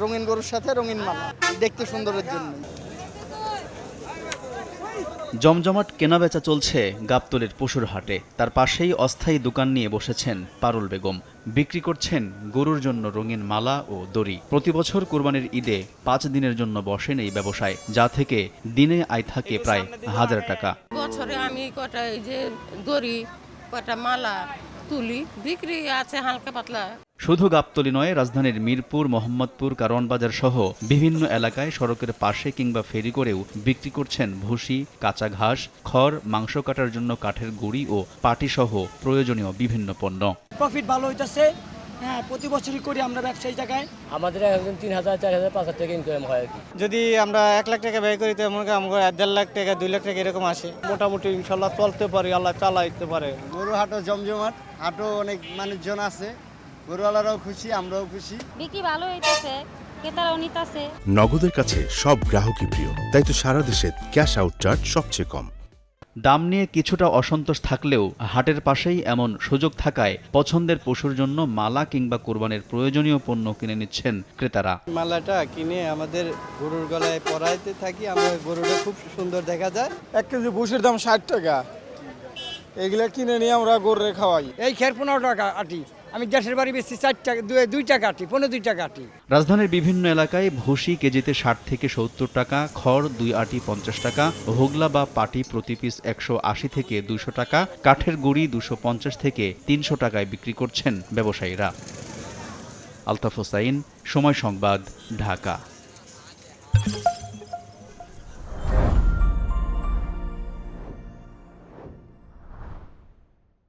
রঙিন গরুর সাথে রঙিন মালা, দেখতে সুন্দরের জন্য। জমজমাট কেনাবেচা চলছে গাবতলীর পশুর হাটে। তার পাশেই অস্থায়ী দোকান নিয়ে বসেছেন পারুল বেগম। বিক্রি করছেন গরুর জন্য রঙিন মালা ও দড়ি। প্রতি বছর কোরবানির ঈদে 5 দিনের জন্য বসেন এই ব্যবসায়, যা থেকে দিনে আয় থাকে প্রায় 1000 টাকা। বছরে আমি কটা এই যে দড়ি, কটা মালা তুলি, বিক্রি আছে হালকা পাতলা। শুধু গাবতলী নয়, রাজধানীর মিরপুর, মোহাম্মদপুর, কারওয়ানবাজার সহ বিভিন্ন এলাকায় সড়কের পাশে কিংবা ফেরি করেও বিক্রি করছেন ভুসি, কাঁচা ঘাস, খড়, মাংস কাটার জন্য কাঠের গুঁড়ি ও পাটি সহ প্রয়োজনীয় বিভিন্ন পণ্য। প্রফিট ভালো হইতেছে। হ্যাঁ, প্রতি বছরই করি আমরা ব্যবসায়ী জায়গায়। আমাদের এখন 3000, 4000, 5000 টাকা ইনকাম হয় আর কি। যদি আমরা 1 লাখ টাকা ব্যয় করি তো মনে করি আমাদের 1.5 লাখ টাকা, 2 লাখ টাকা এরকম আসে। মোটামুটি ইনশাল্লাহ চলতে পারি, আল্লাহ চালাইতে পারে। গরু হাটও জমজমাট, হাটও অনেক মানুষজন আছে, গরুওয়ালারাও খুশি, আমরাও খুশি। বিক্রি ভালো হইতেছে, ক্রেতারাও নিতেছে। নগদের কাছে সব গ্রাহকই প্রিয়, তাই তো সারা দেশে ক্যাশ আউট চার্জ সবচেয়ে কম। দাম নিয়ে কিছুটা অসন্তোষ থাকলেও হাটের পাশেই এমন সুযোগ থাকায় পছন্দের পশুর জন্য মালা কিংবা কোরবানির প্রয়োজনীয় পণ্য কিনে নিচ্ছেন ক্রেতারা। মালাটা কিনে আমাদের গরুর গলায় পরাইতে থাকি, আমরা গরুটা খুব সুন্দর দেখা যায়। 1 কেজি ভুসির দাম 60 টাকা, এগুলা কিনে নিয়ে আমরা গরুরে খাওয়াই। এই খের 15 টাকা আটি, আমি গ্যাসের বাড়ি বেশি 4 টাকা, 2 টাকা আটি, 15 টাকা আটি। রাজধানীর বিভিন্ন এলাকায় ভুসি কেজিতে 60 থেকে 70 টাকা, খড় 2 আটি 50 টাকা, হোগলা বা পাটি প্রতি পিস 180 থেকে 200 টাকা, কাঠের গুঁড়ি 250 থেকে 300 টাকায় বিক্রি করছেন ব্যবসায়ীরা। আলতাফ হোসাইন, সময় সংবাদ, ঢাকা।